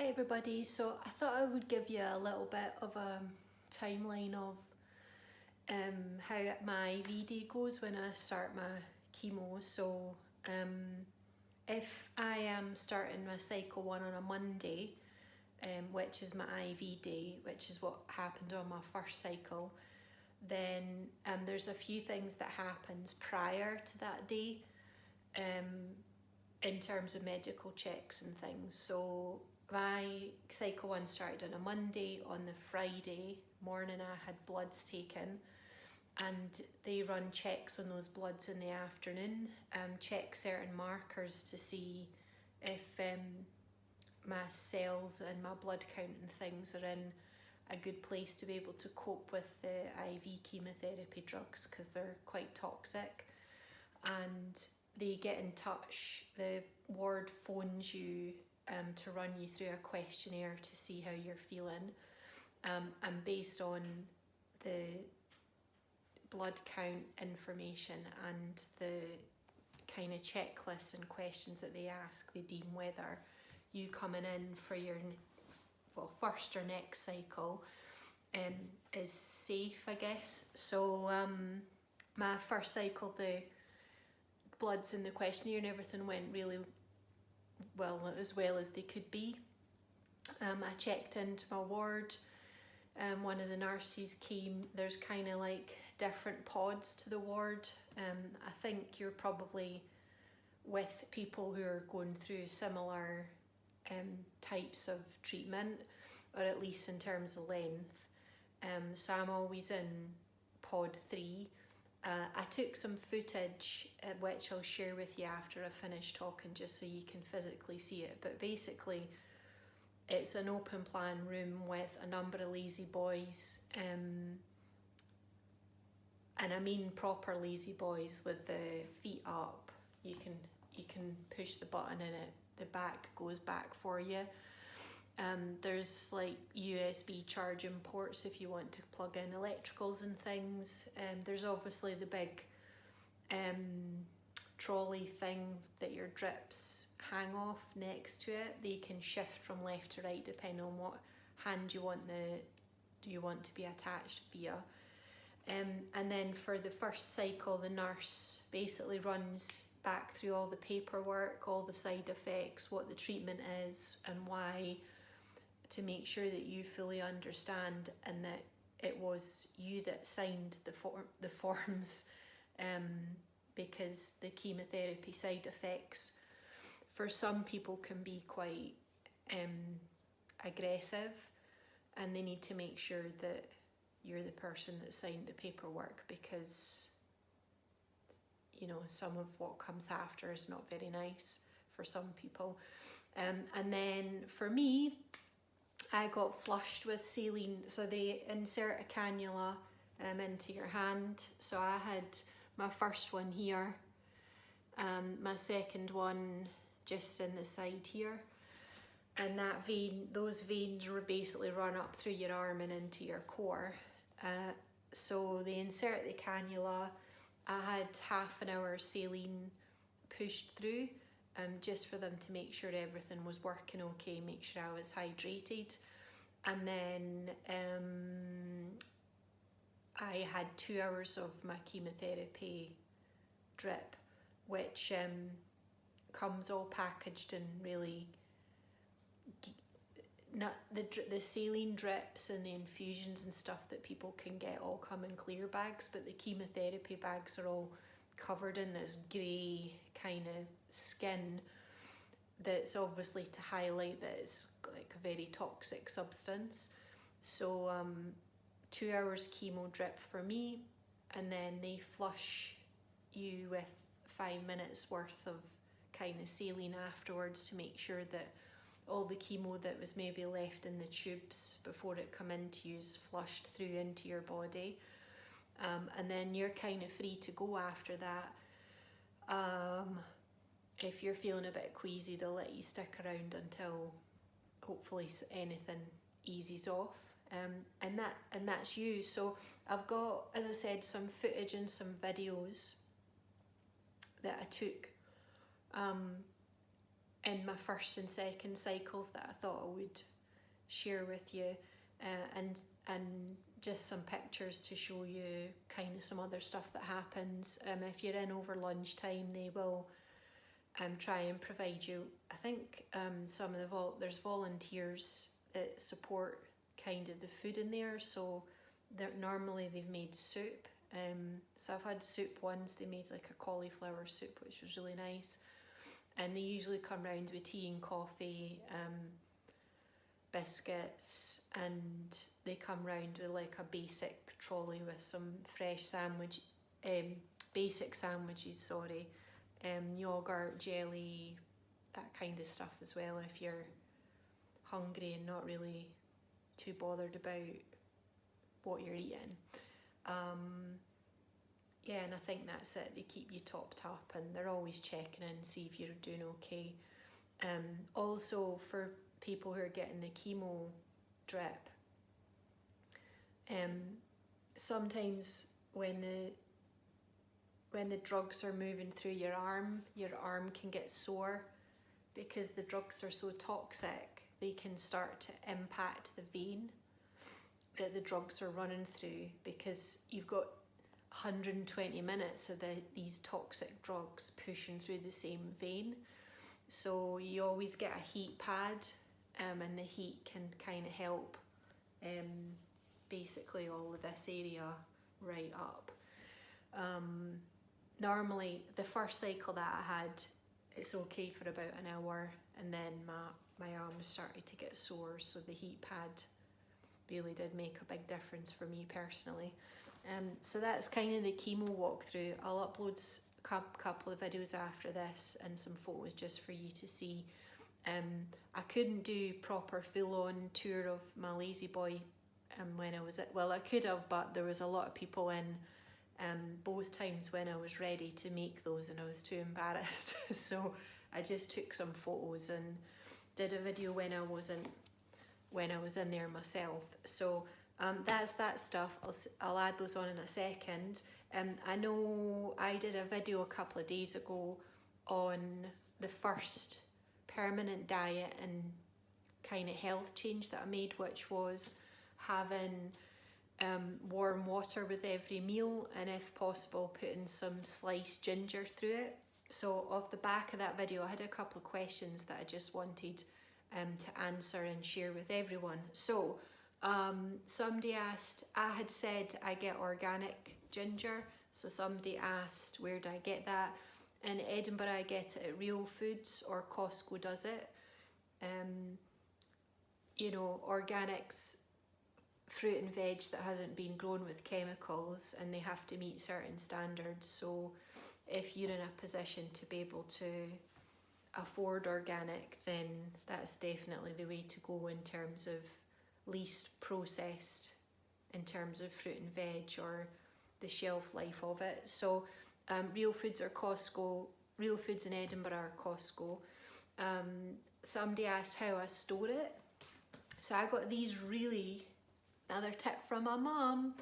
Hi everybody, so I thought I would give you a little bit of a timeline of how my IV day goes when I start my chemo. So if I am starting my cycle 1 on a Monday, which is my IV day, which is what happened on my first cycle, then there's a few things that happens prior to that day in terms of medical checks and things. So my cycle 1 started on a Monday. On the Friday morning I had bloods taken, and they run checks on those bloods in the afternoon, check certain markers to see if my cells and my blood count and things are in a good place to be able to cope with the IV chemotherapy drugs, because they're quite toxic. And they get in touch, the ward phones you to run you through a questionnaire to see how you're feeling, and based on the blood count information and the kind of checklists and questions that they ask, they deem whether you coming in for your first or next cycle is safe, I guess. So my first cycle, the bloods and the questionnaire and everything went really well as they could be. I checked into my ward. One of the nurses came. There's kind of like different pods to the ward. I think you're probably with people who are going through similar types of treatment, or at least in terms of length. So I'm always in pod 3. I took some footage, which I'll share with you after I finish talking, just so you can physically see it. But basically, it's an open plan room with a number of lazy boys, and I mean proper lazy boys with the feet up. You can push the button and the back goes back for you. There's like USB charging ports if you want to plug in electricals and things. There's obviously the big trolley thing that your drips hang off next to it. They can shift from left to right depending on what hand you want to be attached via. And then for the first cycle, the nurse basically runs back through all the paperwork, all the side effects, what the treatment is and why, to make sure that you fully understand and that it was you that signed the forms, because the chemotherapy side effects for some people can be quite aggressive, and they need to make sure that you're the person that signed the paperwork, because some of what comes after is not very nice for some people. And then for me, I got flushed with saline. So they insert a cannula into your hand. So I had my first one here, my second one just in the side here. And those veins were basically run up through your arm and into your core. So they insert the cannula. I had half an hour saline pushed through, just for them to make sure everything was working okay, make sure I was hydrated. And then I had 2 hours of my chemotherapy drip, which comes all packaged and really, not the saline drips and the infusions and stuff that people can get all come in clear bags, but the chemotherapy bags are all covered in this grey kind of skin that's obviously to highlight that it's like a very toxic substance. So 2 hours chemo drip for me, and then they flush you with 5 minutes worth of kind of saline afterwards to make sure that all the chemo that was maybe left in the tubes before it come into you is flushed through into your body. And then you're kind of free to go after that. If you're feeling a bit queasy, they'll let you stick around until hopefully anything eases off. And that's you. So I've got, as I said, some footage and some videos that I took in my first and second cycles that I thought I would share with you, and just some pictures to show you kind of some other stuff that happens. If you're in over lunchtime, they will try and provide you, I think some of the there's volunteers that support kind of the food in there, so normally they've made soup. So I've had soup once. They made like a cauliflower soup, which was really nice, and they usually come round with tea and coffee, biscuits, and they come round with like a basic trolley with some fresh basic sandwiches, sorry, yogurt, jelly, that kind of stuff as well, if you're hungry and not really too bothered about what you're eating. Yeah, and I think that's it. They keep you topped up, and they're always checking in, see if you're doing okay. Also, for people who are getting the chemo drip, sometimes when the drugs are moving through your arm can get sore because the drugs are so toxic. They can start to impact the vein that the drugs are running through, because you've got 120 minutes of these toxic drugs pushing through the same vein. So you always get a heat pad, and the heat can kind of help basically all of this area right up. Normally the first cycle that I had, it's okay for about an hour, and then my arms started to get sore, so the heat pad really did make a big difference for me personally. So that's kind of the chemo walkthrough. I'll upload a couple of videos after this and some photos just for you to see. I couldn't do proper full-on tour of my lazy boy when I was I could have, but there was a lot of people in both times when I was ready to make those, and I was too embarrassed. So I just took some photos and did a video when I was in there myself. So that's that stuff. I'll add those on in a second. I know I did a video a couple of days ago on the first permanent diet and kind of health change that I made, which was having warm water with every meal, and if possible putting some sliced ginger through it. So off the back of that video, I had a couple of questions that I just wanted to answer and share with everyone. So somebody asked, I had said I get organic ginger, so somebody asked where do I get that. In Edinburgh I get it at Real Foods, or Costco does it. You know, organics, fruit and veg that hasn't been grown with chemicals, and they have to meet certain standards. So if you're in a position to be able to afford organic, then that's definitely the way to go in terms of least processed in terms of fruit and veg, or the shelf life of it. So Real Foods or Costco, Real Foods in Edinburgh or Costco. Somebody asked how I store it. So I got these another tip from my mum,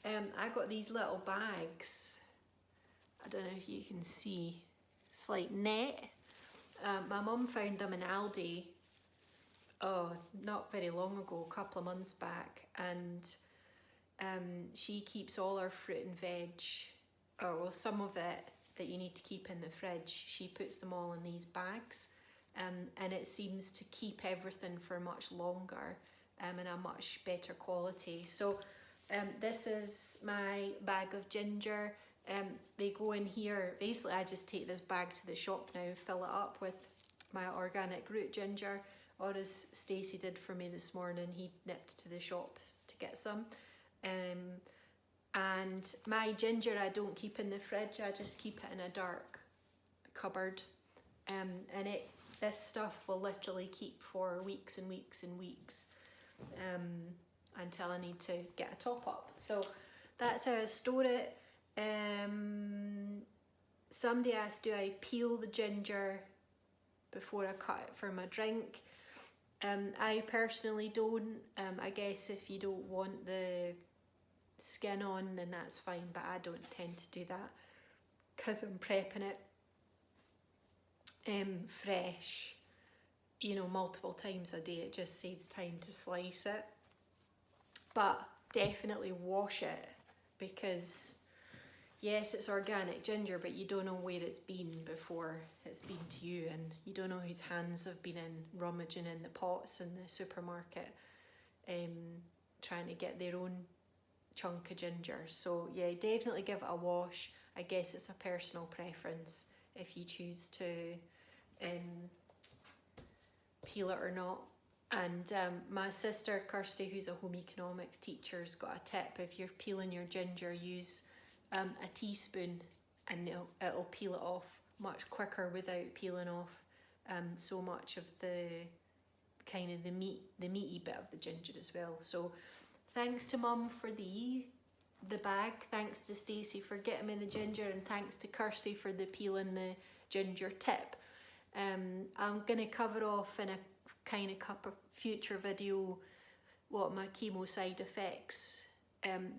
I got these little bags. I don't know if you can see, it's like net. My mum found them in Aldi, not very long ago, a couple of months back, and she keeps all her fruit and veg, some of it that you need to keep in the fridge, she puts them all in these bags, and it seems to keep everything for much longer, in a much better quality. So this is my bag of ginger. They go in here. Basically I just take this bag to the shop now, fill it up with my organic root ginger, or as Stacey did for me this morning, he nipped to the shops to get some. And my ginger I don't keep in the fridge, I just keep it in a dark cupboard, and this stuff will literally keep for weeks and weeks and weeks, until I need to get a top up. So that's how I store it. Somebody asked, do I peel the ginger before I cut it for my drink? I personally don't. I guess if you don't want the skin on, then that's fine, but I don't tend to do that because I'm prepping it fresh. you know, multiple times a day. It just saves time to slice it. But definitely wash it, because yes, it's organic ginger, but you don't know where it's been before it's been to you, and you don't know whose hands have been in rummaging in the pots in the supermarket, trying to get their own chunk of ginger. So yeah, definitely give it a wash. I guess it's a personal preference if you choose to peel it or not. And my sister Kirsty, who's a home economics teacher, has got a tip. If you're peeling your ginger, use a teaspoon, and it'll peel it off much quicker without peeling off so much of the kind of the meaty bit of the ginger as well. So thanks to Mum for the bag, thanks to Stacey for getting me the ginger, and thanks to Kirsty for the peeling the ginger tip. I'm going to cover off in a kind of future video what my chemo side effects,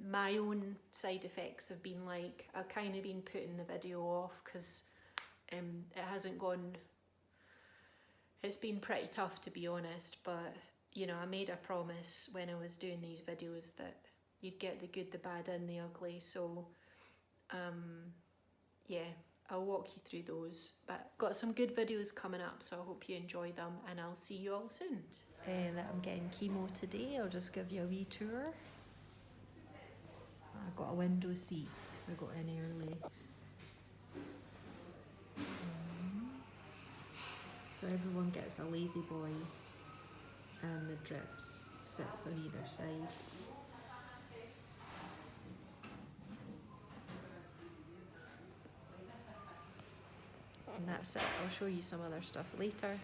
my own side effects have been like. I've kind of been putting the video off because it hasn't gone, it's been pretty tough to be honest, but you know, I made a promise when I was doing these videos that you'd get the good, the bad and the ugly. So yeah, I'll walk you through those, but got some good videos coming up, so I hope you enjoy them, and I'll see you all soon. That I'm getting chemo today, I'll just give you a wee tour. I got a window seat because I got in early. So everyone gets a lazy boy, and the drips sits on either side. And that's it. I'll show you some other stuff later.